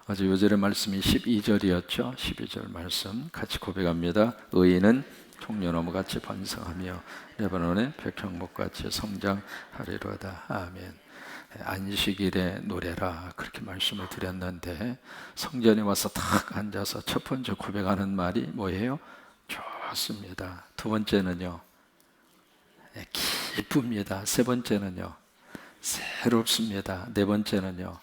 어제 요절의 말씀이 12절이었죠. 12절 말씀 같이 고백합니다. 의인은 통려나무같이 번성하며 레바논의 백향목같이 성장하리로다. 아멘. 안식일의 노래라 그렇게 말씀을 드렸는데, 성전에 와서 탁 앉아서 첫 번째 고백하는 말이 뭐예요? 좋습니다. 두 번째는요, 기쁩니다. 세 번째는요, 새롭습니다. 네 번째는요,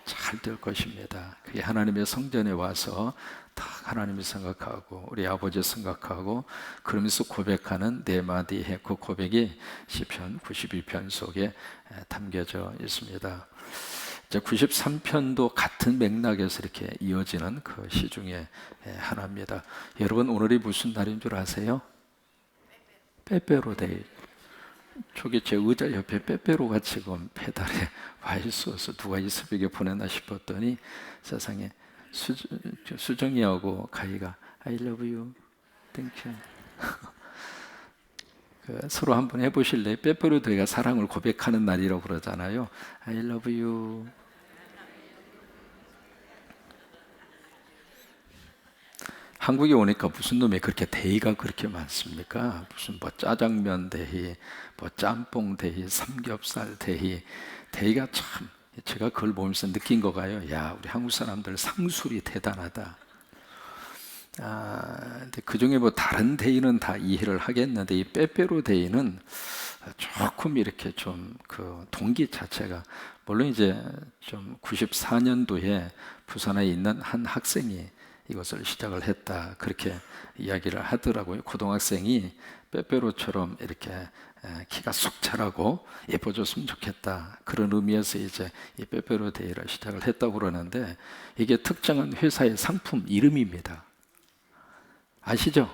잘 될 것입니다. 그게 하나님의 성전에 와서 다 하나님을 생각하고 우리 아버지 생각하고 그러면서 고백하는 네 마디의 그 고백이 시편 92편 속에 담겨져 있습니다. 이제 93편도 같은 맥락에서 이렇게 이어지는 그 시 중에 하나입니다. 여러분, 오늘이 무슨 날인 줄 아세요? 빼빼로데이. 저기 제 의자 옆에 빼빼로가 지금 페달에 와 있어서 누가 이 새벽에 보내나 싶었더니 세상에 수정이하고 가희가 I love you, thank you. 서로 한번 해보실래요? 빼빼로데이가 사랑을 고백하는 날이라고 그러잖아요. I love you. 한국에 오니까 무슨 놈이 그렇게 데이가 그렇게 많습니까? 무슨 뭐 짜장면 데이, 뭐 짬뽕 데이, 삼겹살 데이, 데이가 참, 제가 그걸 보면서 느낀 거가요. 야, 우리 한국 사람들 상술이 대단하다. 근데 그 중에 뭐 다른 데이는 다 이해를 하겠는데 이 빼빼로 데이는 조금 이렇게 좀 그 동기 자체가, 물론 이제 좀 94년도에 부산에 있는 한 학생이 이것을 시작을 했다 그렇게 이야기를 하더라고요. 고등학생이 빼빼로처럼 이렇게 키가 쑥 자라고 예뻐졌으면 좋겠다 그런 의미에서 이제 이 빼빼로 데이를 시작을 했다고 그러는데, 이게 특정한 회사의 상품 이름입니다. 아시죠?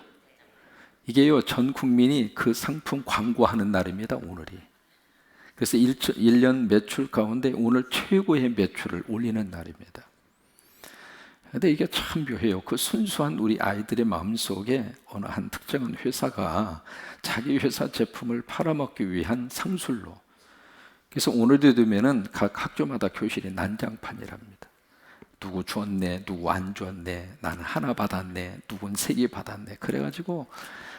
이게요, 전 국민이 그 상품 광고하는 날입니다, 오늘이. 그래서 1년 매출 가운데 오늘 최고의 매출을 올리는 날입니다. 근데 이게 참 묘해요. 그 순수한 우리 아이들의 마음속에 어느 한 특정한 회사가 자기 회사 제품을 팔아먹기 위한 상술로, 그래서 오늘이 되면은 각 학교마다 교실이 난장판이랍니다. 누구 줬네, 누구 안 줬네, 나는 하나 받았네, 누군 세 개 받았네. 그래가지고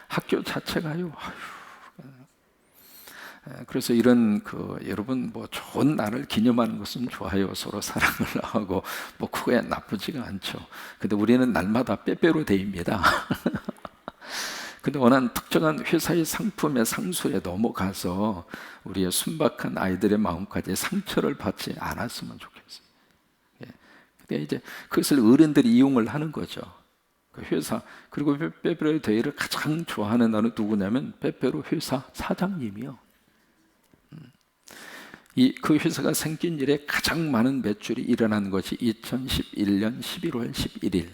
학교 자체가요, 그래서 이런 여러분 뭐 좋은 날을 기념하는 것은 좋아요. 서로 사랑을 하고 뭐 그거야 나쁘지가 않죠. 근데 우리는 날마다 빼빼로 데이입니다. 근데 워낙 특정한 회사의 상품의 상술에 넘어가서 우리의 순박한 아이들의 마음까지 상처를 받지 않았으면 좋겠어요. 근데 이제 그것을 어른들이 이용을 하는 거죠. 그 회사, 그리고 빼빼로 데이를 가장 좋아하는 나는 누구냐면 빼빼로 회사 사장님이요. 그 회사가 생긴 일에 가장 많은 매출이 일어난 것이 2011년 11월 11일.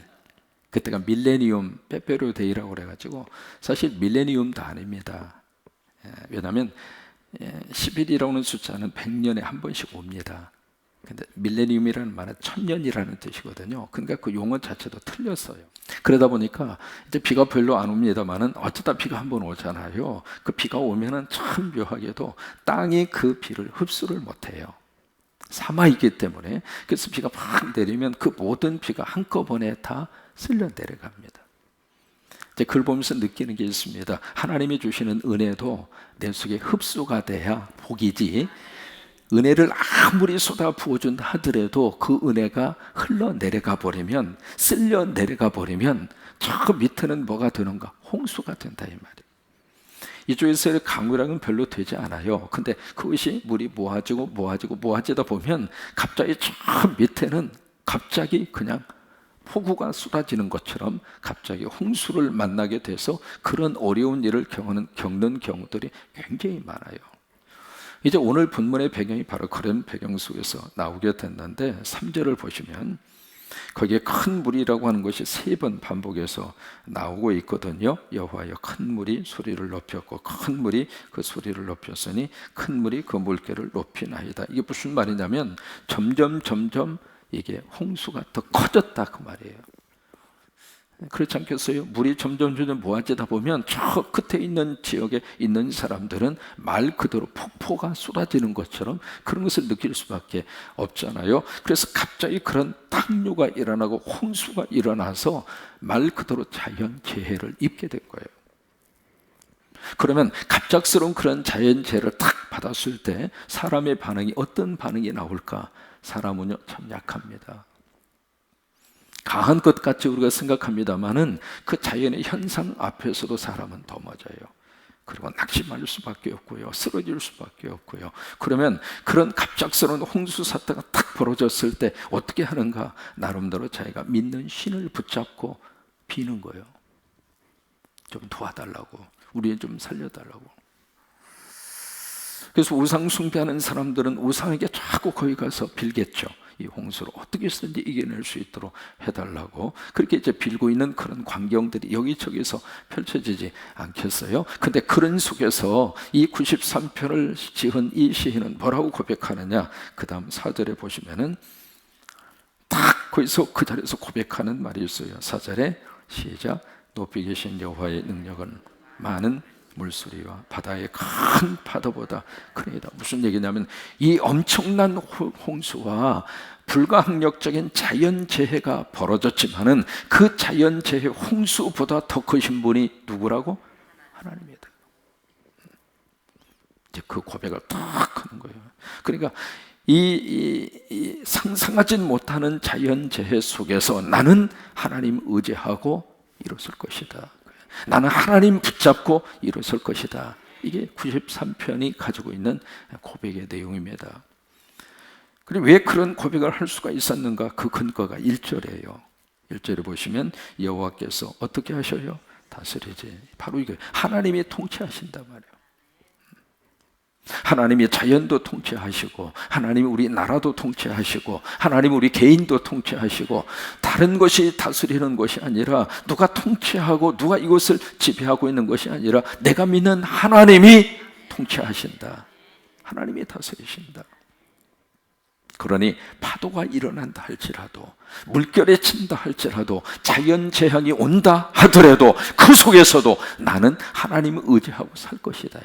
그때가 밀레니엄 빼빼로 데이라고 그래가지고, 사실 밀레니엄도 아닙니다. 왜냐하면 11이라는 숫자는 100년에 한 번씩 옵니다. 근데 밀레니엄이라는 말은 1000년이라는 뜻이거든요. 그러니까 그 용어 자체도 틀렸어요. 그러다 보니까 이제 비가 별로 안 옵니다만은 어쩌다 비가 한번 오잖아요. 그 비가 오면은 참 묘하게도 땅이 그 비를 흡수를 못해요. 사마이기 때문에. 그래서 비가 팍 내리면 그 모든 비가 한꺼번에 다 쓸려 내려갑니다. 이제 그걸 보면서 느끼는 게 있습니다. 하나님이 주시는 은혜도 내 속에 흡수가 돼야 복이지, 은혜를 아무리 쏟아 부어준다 하더라도 그 은혜가 흘러내려가 버리면, 쓸려 내려가 버리면 저 밑에는 뭐가 되는가? 홍수가 된다 이 말이에요. 이쪽에서의 강우량은 별로 되지 않아요. 근데 그것이 물이 모아지다 보면 갑자기 저 밑에는 갑자기 그냥 폭우가 쏟아지는 것처럼 갑자기 홍수를 만나게 돼서 그런 어려운 일을 겪는 경우들이 굉장히 많아요. 이제 오늘 본문의 배경이 바로 그런 배경 속에서 나오게 됐는데, 3절을 보시면 거기에 큰 물이라고 하는 것이 3번 반복해서 나오고 있거든요. 여호와여 큰 물이 소리를 높였고 큰 물이 그 소리를 높였으니 큰 물이 그 물결을 높이나이다. 이게 무슨 말이냐면 점점 이게 홍수가 더 커졌다 그 말이에요. 그렇지 않겠어요? 물이 점점 모아지다 보면 저 끝에 있는 지역에 있는 사람들은 말 그대로 폭포가 쏟아지는 것처럼 그런 것을 느낄 수밖에 없잖아요. 그래서 갑자기 그런 딱 항류가 일어나고 홍수가 일어나서 말 그대로 자연재해를 입게 된 거예요. 그러면 갑작스러운 그런 자연재해를 딱 받았을 때 사람의 반응이 어떤 반응이 나올까? 사람은요 참 약합니다. 강한 것 같이 우리가 생각합니다마는 그 자연의 현상 앞에서도 사람은 넘어져요. 그리고 낙심할 수밖에 없고요, 쓰러질 수밖에 없고요. 그러면 그런 갑작스러운 홍수 사태가 딱 벌어졌을 때 어떻게 하는가? 나름대로 자기가 믿는 신을 붙잡고 비는 거예요. 좀 도와달라고, 우리 좀 살려달라고. 그래서 우상 숭배하는 사람들은 우상에게 자꾸 거기 가서 빌겠죠. 이 홍수를 어떻게 해서든지 이겨낼 수 있도록 해달라고. 그렇게 이제 빌고 있는 그런 광경들이 여기저기서 펼쳐지지 않겠어요? 근데 그런 속에서 이 93편을 지은 이 시인은 뭐라고 고백하느냐? 그 다음 4절에 보시면은 딱 거기서 그 자리에서 고백하는 말이 있어요. 4절에 시작. 높이 계신 여호와의 능력은 많은 물소리와 바다의 큰 파도보다 크니다. 무슨 얘기냐면 이 엄청난 홍수와 불가항력적인 자연재해가 벌어졌지만은 그 자연재해 홍수보다 더 크신 분이 누구라고? 하나님이다. 이제 그 고백을 딱 하는 거예요. 그러니까 이 상상하진 못하는 자연재해 속에서 나는 하나님 의지하고 일어설 것이다. 나는 하나님 붙잡고 일어설 것이다. 이게 93편이 가지고 있는 고백의 내용입니다. 그리고 왜 그런 고백을 할 수가 있었는가? 그 근거가 1절이에요. 1절에 보시면 여호와께서 어떻게 하셔요? 다스리지. 바로 이거 하나님이 통치하신단 말이에요. 하나님이 자연도 통치하시고, 하나님이 우리 나라도 통치하시고, 하나님이 우리 개인도 통치하시고, 다른 것이 다스리는 것이 아니라, 누가 통치하고 누가 이것을 지배하고 있는 것이 아니라 내가 믿는 하나님이 통치하신다. 하나님이 다스리신다. 그러니 파도가 일어난다 할지라도, 물결에 친다 할지라도, 자연재앙이 온다 하더라도 그 속에서도 나는 하나님을 의지하고 살 것이다.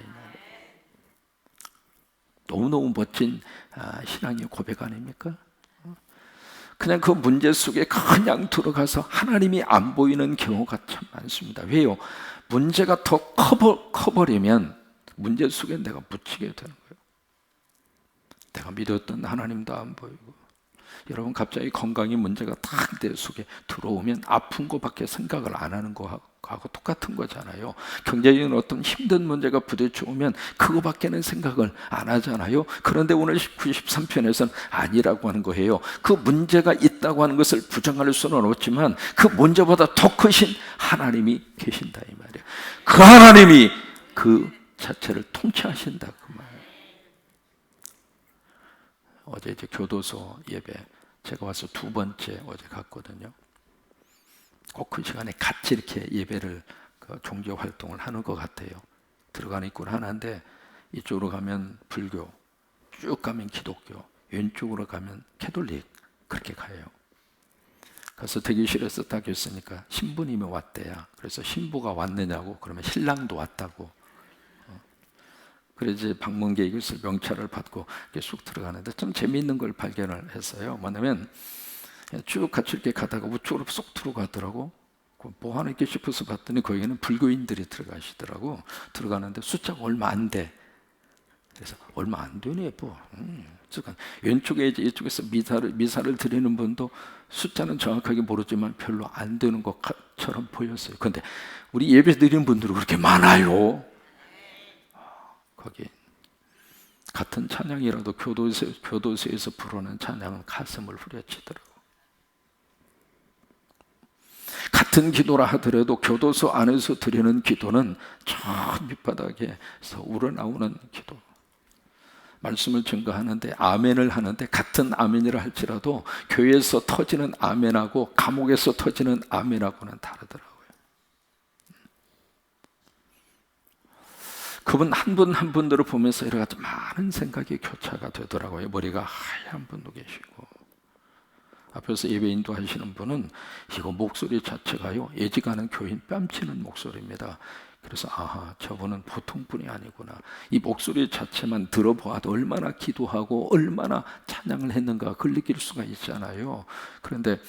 너무너무 멋진 신앙의 고백 아닙니까? 그냥 그 문제 속에 그냥 들어가서 하나님이 안 보이는 경우가 참 많습니다. 왜요? 문제가 더 커버리면 문제 속에 내가 묻히게 되는 거예요. 내가 믿었던 하나님도 안 보이고, 여러분 갑자기 건강에 문제가 딱 내 속에 들어오면 아픈 것밖에 생각을 안 하는 거하고 똑같은 거잖아요. 경제적인 어떤 힘든 문제가 부딪혀오면 그거밖에는 생각을 안 하잖아요. 그런데 오늘 93편에서는 아니라고 하는 거예요. 그 문제가 있다고 하는 것을 부정할 수는 없지만 그 문제보다 더 크신 하나님이 계신다 이 말이에요. 그 하나님이 그 자체를 통치하신다 그 말. 어제 이제 교도소 예배 제가 와서 2번째 어제 갔거든요. 꼭 그 시간에 같이 이렇게 예배를 종교 활동을 하는 것 같아요. 들어가는 입구를 하는데 이쪽으로 가면 불교, 쭉 가면 기독교, 왼쪽으로 가면 캐톨릭 그렇게 가요. 가서 대기실에서 딱 있으니까 신부님이 왔대야. 그래서 신부가 왔느냐고 그러면 신랑도 왔다고. 그래서 방문객 이것을 명찰을 받고 이렇게 쑥 들어가는데 좀 재미있는 걸 발견을 했어요. 뭐냐면 쭉 같이 이렇게 가다가 우측으로 쏙 들어가더라고. 뭐 하나 있게 싶어서 봤더니 거기는 불교인들이 들어가시더라고. 들어가는데 숫자가 얼마 안 돼. 그래서 얼마 안 되네 뭐. 왼쪽에 이제 이쪽에서 미사를 드리는 분도 숫자는 정확하게 모르지만 별로 안 되는 것처럼 보였어요. 그런데 우리 예배 드리는 분들은 그렇게 많아요. 거기 같은 찬양이라도 교도소에서 부르는 찬양은 가슴을 후려치더라고. 같은 기도라 하더라도 교도소 안에서 드리는 기도는 저 밑바닥에서 우러나오는 기도. 말씀을 증거하는데 아멘을 하는데 같은 아멘이라 할지라도 교회에서 터지는 아멘하고 감옥에서 터지는 아멘하고는 다르더라고요. 그분 한 분 한 분들을 보면서 여러 가지 많은 생각이 교차가 되더라고요. 머리가 하얀 분도 계시고, 앞에서 예배 인도하시는 분은 이거 목소리 자체가요, 예지가는 교인 뺨치는 목소리입니다. 그래서 아하, 저분은 보통 분이 아니구나. 이 목소리 자체만 들어보아도 얼마나 기도하고 얼마나 찬양을 했는가 그걸 느낄 수가 있잖아요. 그런데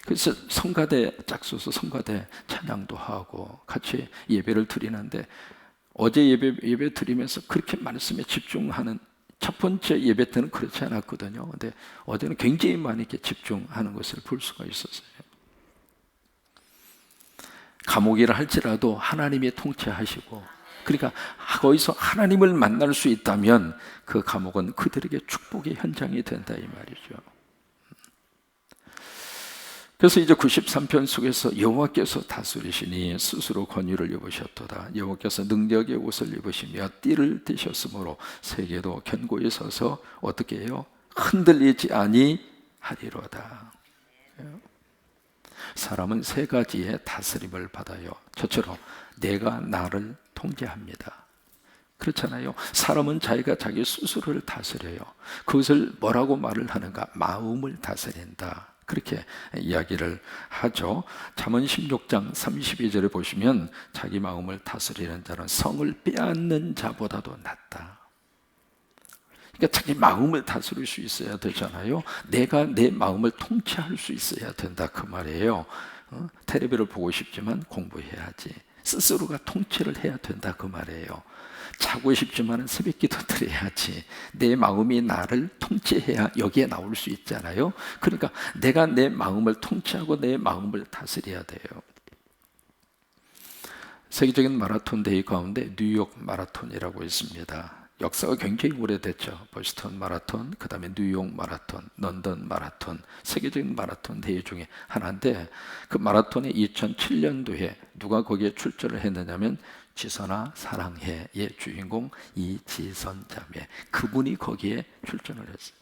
그래서 성가대 짝서서 성가대 찬양도 하고 같이 예배를 드리는데 어제 예배 드리면서 그렇게 말씀에 집중하는 첫 번째 예배 때는 그렇지 않았거든요. 근데 어제는 굉장히 많이 이렇게 집중하는 것을 볼 수가 있었어요. 감옥이라 할지라도 하나님이 통치하시고, 그러니까 거기서 하나님을 만날 수 있다면 그 감옥은 그들에게 축복의 현장이 된다 이 말이죠. 그래서 이제 93편 속에서 여호와께서 다스리시니 스스로 권위를 입으셨도다. 여호와께서 능력의 옷을 입으시며 띠를 띠셨으므로 세계도 견고히 서서 어떻게 해요? 흔들리지 아니하리로다. 사람은 세 가지의 다스림을 받아요. 저처럼 내가 나를 통제합니다. 그렇잖아요. 사람은 자기가 자기 스스로를 다스려요. 그것을 뭐라고 말을 하는가? 마음을 다스린다. 그렇게 이야기를 하죠. 잠언 16장 32절에 보시면 자기 마음을 다스리는 자는 성을 빼앗는 자보다도 낫다. 그러니까 자기 마음을 다스릴 수 있어야 되잖아요. 내가 내 마음을 통치할 수 있어야 된다 그 말이에요. 텔레비를 보고 싶지만 공부해야지. 스스로가 통치를 해야 된다 그 말이에요. 자고 싶지만 새벽 기도 드려야지. 내 마음이 나를 통치해야 여기에 나올 수 있잖아요. 그러니까 내가 내 마음을 통치하고 내 마음을 다스려야 돼요. 세계적인 마라톤 대회 가운데 뉴욕 마라톤이라고 있습니다. 역사가 굉장히 오래됐죠. 보스턴 마라톤, 그 다음에 뉴욕 마라톤, 런던 마라톤, 세계적인 마라톤 대회 중에 하나인데 그 마라톤의 2007년도에 누가 거기에 출전을 했느냐면 지선아 사랑해의 주인공 이지선 자매, 그분이 거기에 출전을 했어요.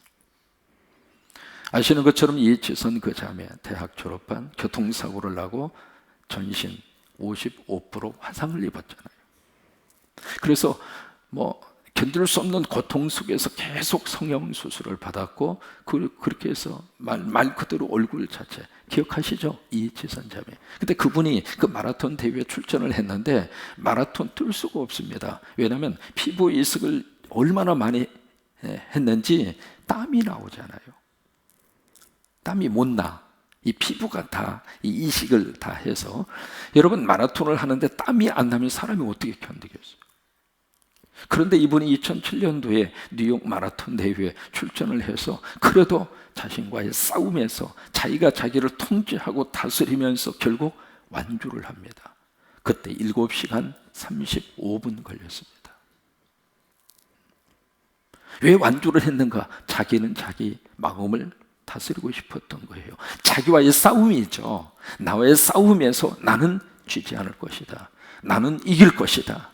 아시는 것처럼 이지선 그 자매 대학 졸업한 교통사고를 나고 전신 55% 화상을 입었잖아요. 그래서 견딜 수 없는 고통 속에서 계속 성형수술을 받았고 그렇게 해서 말 그대로 얼굴 자체 기억하시죠? 이지선 자매. 근데 그분이 그 마라톤 대회에 출전을 했는데 마라톤 뛸 수가 없습니다. 왜냐하면 피부 이식을 얼마나 많이 했는지 땀이 나오잖아요. 땀이 못 나. 이 피부가 다 이 이식을 다 해서 여러분 마라톤을 하는데 땀이 안 나면 사람이 어떻게 견디겠어요? 그런데 이분이 2007년도에 뉴욕 마라톤 대회에 출전을 해서 그래도 자신과의 싸움에서 자기가 자기를 통제하고 다스리면서 결국 완주를 합니다. 그때 7시간 35분 걸렸습니다. 왜 완주를 했는가? 자기는 자기 마음을 다스리고 싶었던 거예요. 자기와의 싸움이죠. 나와의 싸움에서 나는 지지 않을 것이다. 나는 이길 것이다.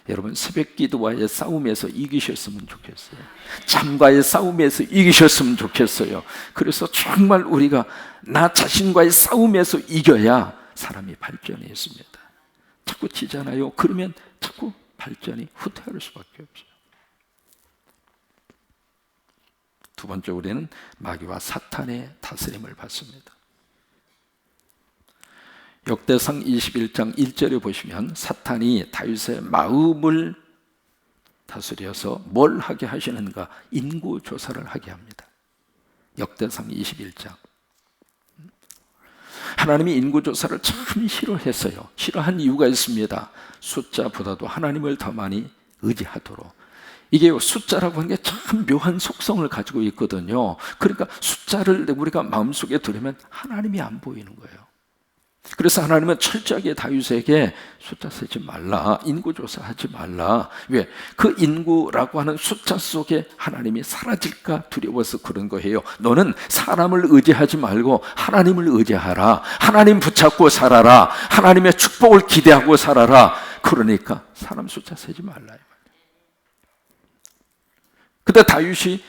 여러분 새벽 기도와의 싸움에서 이기셨으면 좋겠어요. 잠과의 싸움에서 이기셨으면 좋겠어요. 그래서 정말 우리가 나 자신과의 싸움에서 이겨야 사람이 발전이 있습니다. 자꾸 지잖아요. 그러면 자꾸 발전이 후퇴할 수밖에 없어요. 두 번째, 우리는 마귀와 사탄의 다스림을 받습니다. 역대상 21장 1절에 보시면 사탄이 다윗의 마음을 다스려서 뭘 하게 하시는가? 인구 조사를 하게 합니다. 역대상 21장. 하나님이 인구 조사를 참 싫어했어요. 싫어한 이유가 있습니다. 숫자보다도 하나님을 더 많이 의지하도록. 이게 숫자라고 하는 게 참 묘한 속성을 가지고 있거든요. 그러니까 숫자를 우리가 마음속에 들으면 하나님이 안 보이는 거예요. 그래서 하나님은 철저하게 다윗에게 숫자 세지 말라, 인구조사하지 말라. 왜? 그 인구라고 하는 숫자 속에 하나님이 사라질까 두려워서 그런 거예요. 너는 사람을 의지하지 말고 하나님을 의지하라. 하나님 붙잡고 살아라. 하나님의 축복을 기대하고 살아라. 그러니까 사람 숫자 세지 말라. 그때 다윗이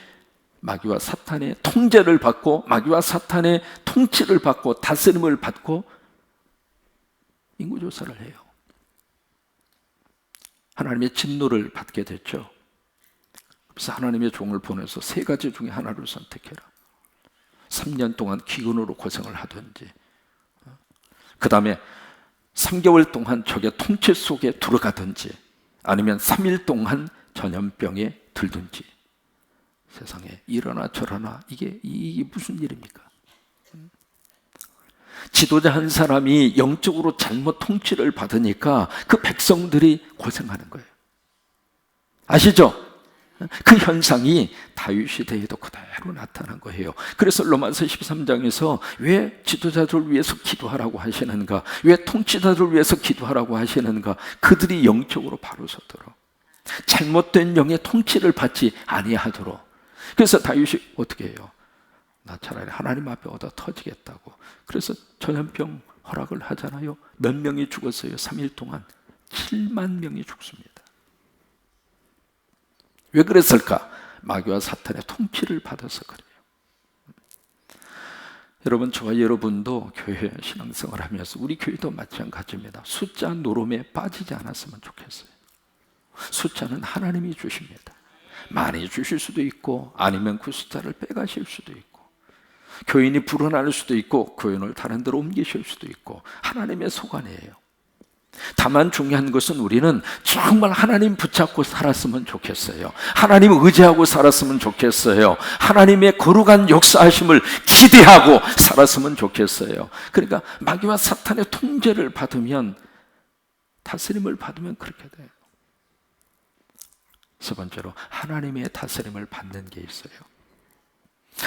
마귀와 사탄의 통제를 받고 마귀와 사탄의 통치를 받고 다스림을 받고 인구조사를 해요. 하나님의 진노를 받게 됐죠. 그래서 하나님의 종을 보내서 세 가지 중에 하나를 선택해라. 3년 동안 기근으로 고생을 하든지, 그 다음에 3개월 동안 적의 통치 속에 들어가든지 아니면 3일 동안 전염병에 들든지. 세상에 이러나 저러나 이게 무슨 일입니까? 지도자 한 사람이 영적으로 잘못 통치를 받으니까 그 백성들이 고생하는 거예요. 아시죠? 그 현상이 다윗 시대에도 그대로 나타난 거예요. 그래서 로마서 13장에서 왜 지도자들을 위해서 기도하라고 하시는가, 왜 통치자들을 위해서 기도하라고 하시는가, 그들이 영적으로 바로 서도록, 잘못된 영의 통치를 받지 아니하도록. 그래서 다윗이 어떻게 해요? 나 차라리 하나님 앞에 얻어 터지겠다고. 그래서 전염병 허락을 하잖아요. 몇 명이 죽었어요? 3일 동안 7만 명이 죽습니다. 왜 그랬을까? 마귀와 사탄의 통치를 받아서 그래요. 여러분, 저와 여러분도 교회 신앙생활을 하면서 우리 교회도 마찬가지입니다. 숫자 노름에 빠지지 않았으면 좋겠어요. 숫자는 하나님이 주십니다. 많이 주실 수도 있고 아니면 그 숫자를 빼가실 수도 있고, 교인이 불어날 수도 있고 교인을 다른 데로 옮기실 수도 있고, 하나님의 소관이에요. 다만 중요한 것은 우리는 정말 하나님 붙잡고 살았으면 좋겠어요. 하나님 의지하고 살았으면 좋겠어요. 하나님의 거룩한 역사하심을 기대하고 살았으면 좋겠어요. 그러니까 마귀와 사탄의 통제를 받으면, 다스림을 받으면 그렇게 돼요. 세 번째로 하나님의 다스림을 받는 게 있어요.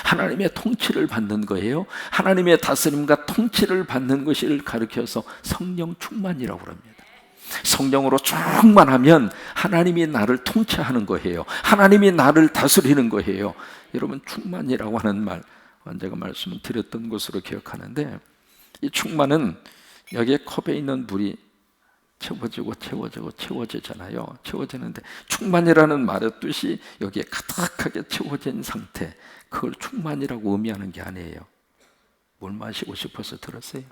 하나님의 통치를 받는 거예요. 하나님의 다스림과 통치를 받는 것을 가르쳐서 성령 충만이라고 합니다. 성령으로 충만하면 하나님이 나를 통치하는 거예요. 하나님이 나를 다스리는 거예요. 여러분, 충만이라고 하는 말 제가 말씀을 드렸던 것으로 기억하는데, 이 충만은 여기에 컵에 있는 물이 채워지잖아요. 채워지는데 충만이라는 말의 뜻이 여기에 가득하게 채워진 상태, 그걸 충만이라고 의미하는 게 아니에요. 물 마시고 싶어서 들었어요.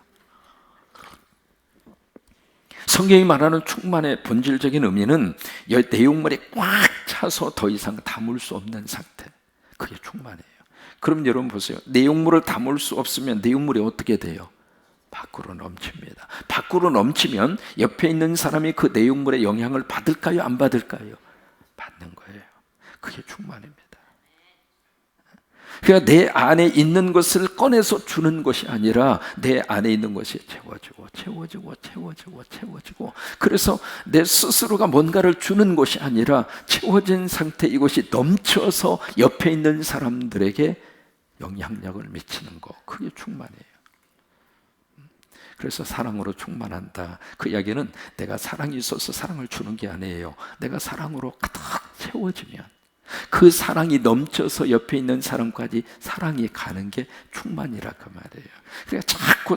성경이 말하는 충만의 본질적인 의미는 내용물이 꽉 차서 더 이상 담을 수 없는 상태, 그게 충만이에요. 그럼 여러분 보세요. 내용물을 담을 수 없으면 내용물이 어떻게 돼요? 밖으로 넘칩니다. 밖으로 넘치면 옆에 있는 사람이 그 내용물의 영향을 받을까요? 안 받을까요? 받는 거예요. 그게 충만입니다. 그러니까 내 안에 있는 것을 꺼내서 주는 것이 아니라 내 안에 있는 것이 채워지고, 그래서 내 스스로가 뭔가를 주는 것이 아니라 채워진 상태, 이것이 넘쳐서 옆에 있는 사람들에게 영향력을 미치는 것, 그게 충만이에요. 그래서 사랑으로 충만한다. 그 이야기는 내가 사랑이 있어서 사랑을 주는 게 아니에요. 내가 사랑으로 가득 채워지면 그 사랑이 넘쳐서 옆에 있는 사람까지 사랑이 가는 게 충만이라고 말해요. 그러니까 자꾸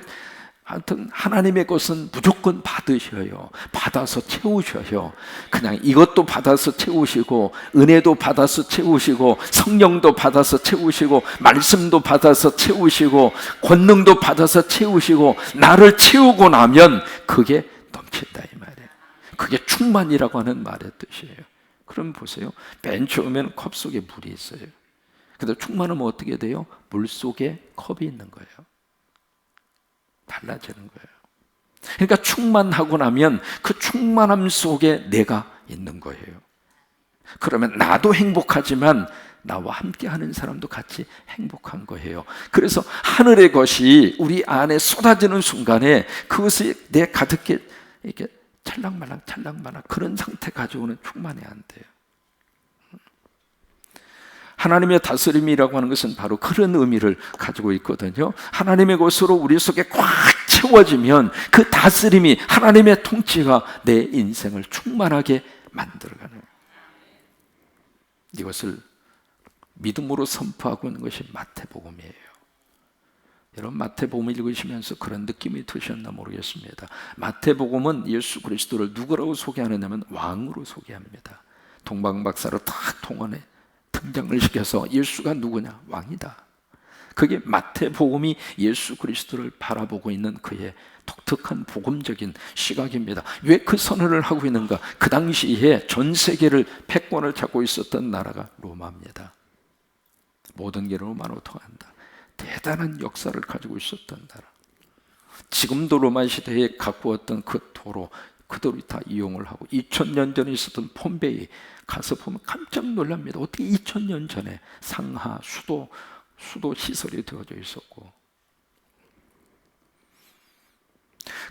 하여튼 하나님의 것은 무조건 받으셔요. 받아서 채우셔요. 그냥 이것도 받아서 채우시고, 은혜도 받아서 채우시고, 성령도 받아서 채우시고, 말씀도 받아서 채우시고, 권능도 받아서 채우시고, 나를 채우고 나면 그게 넘친다 이 말이에요. 그게 충만이라고 하는 말의 뜻이에요. 그럼 보세요. 맨 처음에는 컵 속에 물이 있어요. 근데 충만하면 어떻게 돼요? 물 속에 컵이 있는 거예요. 달라지는 거예요. 그러니까 충만하고 나면 그 충만함 속에 내가 있는 거예요. 그러면 나도 행복하지만 나와 함께 하는 사람도 같이 행복한 거예요. 그래서 하늘의 것이 우리 안에 쏟아지는 순간에 그것이 내 가득히 이렇게 찰랑말랑 그런 상태 가져오는 충만이 안 돼요. 하나님의 다스림이라고 하는 것은 바로 그런 의미를 가지고 있거든요. 하나님의 것으로 우리 속에 꽉 채워지면 그 다스림이, 하나님의 통치가 내 인생을 충만하게 만들어가는 거예요. 이것을 믿음으로 선포하고 있는 것이 마태복음이에요. 여러분, 마태복음을 읽으시면서 그런 느낌이 드셨나 모르겠습니다. 마태복음은 예수 그리스도를 누구라고 소개하느냐면 왕으로 소개합니다. 동방박사로 딱 통원해 등장을 시켜서 예수가 누구냐? 왕이다. 그게 마태복음이 예수 그리스도를 바라보고 있는 그의 독특한 복음적인 시각입니다. 왜 그 선언을 하고 있는가? 그 당시에 전 세계를 패권을 잡고 있었던 나라가 로마입니다. 모든 게 로마로 통한다. 대단한 역사를 가지고 있었던 나라. 지금도 로마 시대에 가꾸었던 그 도로, 그들이 다 이용을 하고 2000년 전에 있었던 폼베이 가서 보면 깜짝 놀랍니다. 어떻게 2000년 전에 상하, 수도 시설이 되어져 있었고,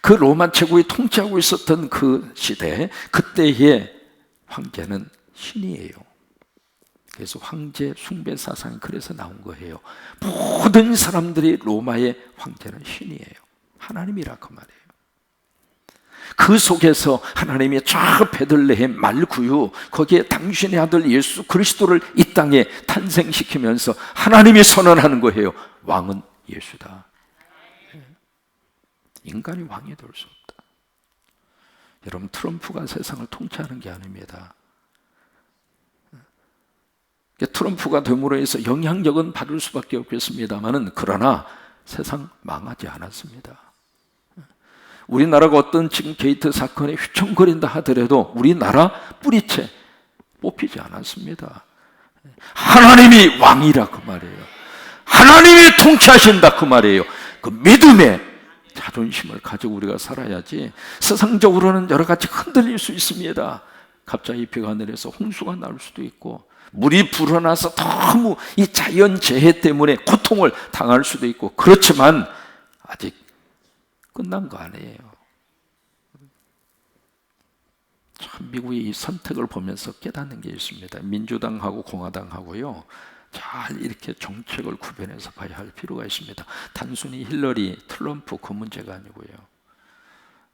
그 로마 제국이 통치하고 있었던 그 시대, 그때의 황제는 신이에요. 그래서 황제 숭배 사상이 그래서 나온 거예요. 모든 사람들이 로마의 황제는 신이에요. 하나님이라고 말해요. 그 속에서 하나님이 저 베들레헴 말구유, 거기에 당신의 아들 예수 그리스도를 이 땅에 탄생시키면서 하나님이 선언하는 거예요. 왕은 예수다. 인간이 왕이 될 수 없다. 여러분, 트럼프가 세상을 통치하는 게 아닙니다. 트럼프가 됨으로 해서 영향력은 받을 수밖에 없겠습니다만은, 그러나 세상 망하지 않았습니다. 우리나라가 어떤 지금 게이트 사건에 휘청거린다 하더라도 우리나라 뿌리채 뽑히지 않았습니다. 하나님이 왕이라 그 말이에요. 하나님이 통치하신다 그 말이에요. 그 믿음의 자존심을 가지고 우리가 살아야지. 세상적으로는 여러 가지 흔들릴 수 있습니다. 갑자기 비가 내려서 홍수가 날 수도 있고, 물이 불어나서 너무 이 자연재해 때문에 고통을 당할 수도 있고, 그렇지만 아직 끝난 거 아니에요. 참 미국의 이 선택을 보면서 깨닫는 게 있습니다. 민주당하고 공화당하고요, 잘 이렇게 정책을 구별해서 봐야 할 필요가 있습니다. 단순히 힐러리, 트럼프 그 문제가 아니고요.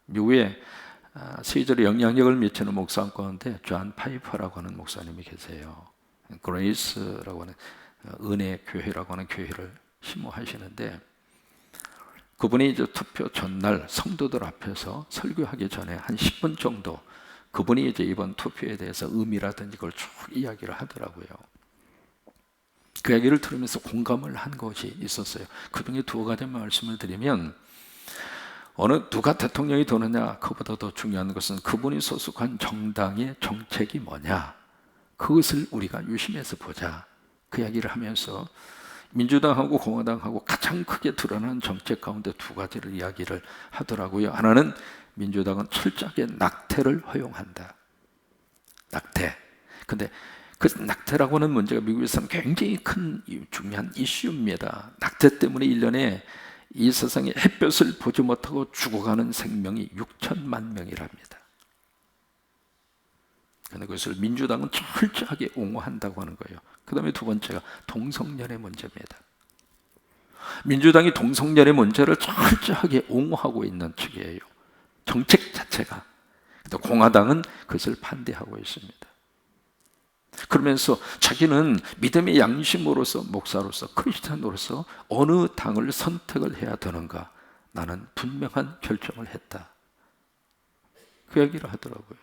미국에 세계적으로 영향력을 미치는 목사 가운데 존 파이퍼라고 하는 목사님이 계세요. 그레이스라고 하는 은혜 교회라고 하는 교회를 심호하시는데, 그분이 이제 투표 전날 성도들 앞에서 설교하기 전에 한 10분 정도 그분이 이제 이번 투표에 대해서 의미라든지 그걸 쭉 이야기를 하더라고요. 그 얘기를 들으면서 공감을 한 것이 있었어요. 그 중에 두 가지 말씀을 드리면, 누가 대통령이 되느냐, 그보다 더 중요한 것은 그분이 소속한 정당의 정책이 뭐냐, 그것을 우리가 유심해서 보자. 그 이야기를 하면서 민주당하고 공화당하고 가장 크게 드러나는 정책 가운데 두 가지를 이야기를 하더라고요. 하나는 민주당은 철저하게 낙태를 허용한다. 낙태. 근데 그 낙태라고 하는 문제가 미국에서는 굉장히 큰 중요한 이슈입니다. 낙태 때문에 1년에 이 세상에 햇볕을 보지 못하고 죽어가는 생명이 6천만 명이랍니다. 그런데 그것을 민주당은 철저하게 옹호한다고 하는 거예요. 그 다음에 두 번째가 동성연애 문제입니다. 민주당이 동성연애 문제를 철저하게 옹호하고 있는 측이에요. 정책 자체가. 공화당은 그것을 반대하고 있습니다. 그러면서 자기는 믿음의 양심으로서, 목사로서, 크리스찬으로서 어느 당을 선택을 해야 되는가, 나는 분명한 결정을 했다. 그 얘기를 하더라고요.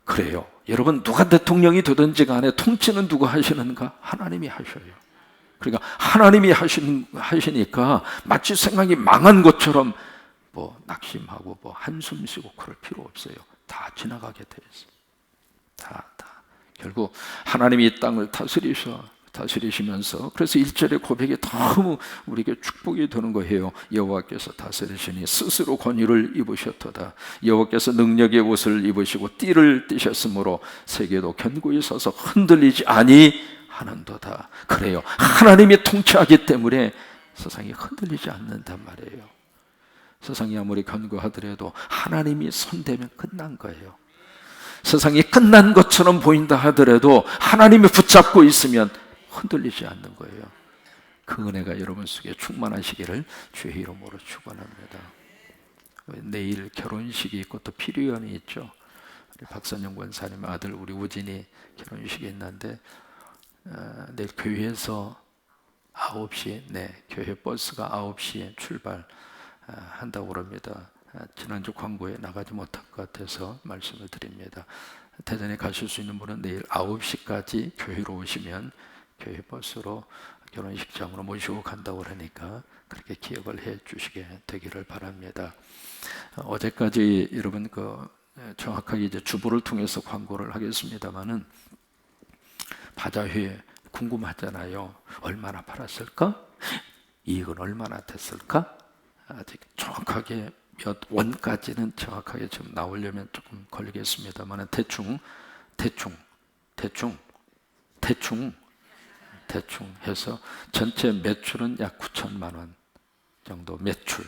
그래요. 여러분, 누가 대통령이 되든지 간에 통치는 누가 하시는가? 하나님이 하셔요. 그러니까 하나님이 하시니까 마치 생각이 망한 것처럼 낙심하고 한숨 쉬고 그럴 필요 없어요. 다 지나가게 돼 있어요. 다. 결국 하나님이 이 땅을 다스리시면서, 그래서 1절의 고백이 너무 우리에게 축복이 되는 거예요. 여호와께서 다스리시니 스스로 권위를 입으셨도다. 여호와께서 능력의 옷을 입으시고 띠를 띠셨으므로 세계도 견고히 서서 흔들리지 아니하는도다. 그래요. 하나님이 통치하기 때문에 세상이 흔들리지 않는단 말이에요. 세상이 아무리 견고하더라도 하나님이 손대면 끝난 거예요. 세상이 끝난 것처럼 보인다 하더라도 하나님이 붙잡고 있으면 흔들리지 않는 거예요. 그 은혜가 여러분 속에 충만하시기를 주의 이름으로 축원합니다. 내일 결혼식이 있고 또 피리연이 있죠. 우리 박선영 권사님 아들 우리 우진이 결혼식이 있는데, 내일 교회에서 9시, 교회 버스가 9시에 출발한다고 그럽니다. 지난주 광고에 나가지 못할 것 같아서 말씀을 드립니다. 대전에 가실 수 있는 분은 내일 9시까지 교회로 오시면 교회 버스로 결혼식장으로 모시고 간다고 그러니까 그렇게 기억을 해 주시게 되기를 바랍니다. 어제까지 여러분 정확하게 이제 주보를 통해서 광고를 하겠습니다만은 바자회 궁금하잖아요. 얼마나 팔았을까? 이익은 얼마나 됐을까? 아직 정확하게 몇 원까지는 정확하게 좀 나오려면 조금 걸리겠습니다만 대충 해서 전체 매출은 약 9천만 원 정도 매출.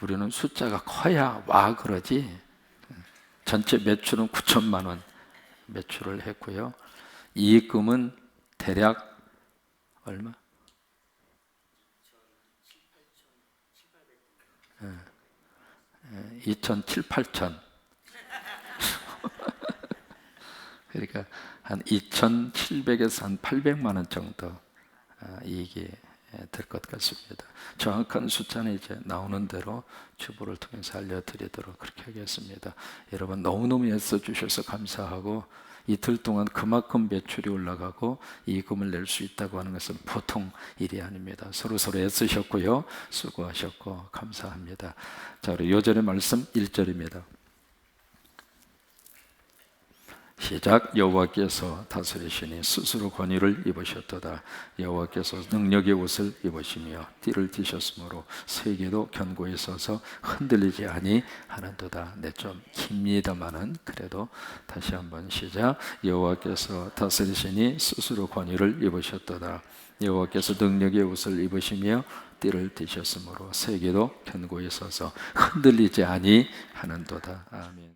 우리는 숫자가 커야 와 그러지. 전체 매출은 9천만 원 매출을 했고요. 이익금은 대략 얼마? 2,700, 8천. 그러니까 한 2,700에서 한 800만 원 정도 이익이 될 것 같습니다. 정확한 숫자는 이제 나오는 대로 주보를 통해서 알려드리도록 그렇게 하겠습니다. 여러분 너무너무 애써주셔서 감사하고 이틀 동안 그만큼 매출이 올라가고 이익금을 낼 수 있다고 하는 것은 보통 일이 아닙니다. 서로 애쓰셨고요. 수고하셨고 감사합니다. 자, 우리 요절의 말씀 1절입니다. 시작. 여호와께서 다스리시니 스스로 권위를 입으셨도다. 여호와께서 능력의 옷을 입으시며 띠를 띠셨으므로 세계도 견고히 서서 흔들리지 아니하는도다. 네, 좀 깁니다마는 그래도 다시 한번 시작. 여호와께서 다스리시니 스스로 권위를 입으셨도다. 여호와께서 능력의 옷을 입으시며 띠를 띠셨으므로 세계도 견고히 서서 흔들리지 아니하는도다. 아멘.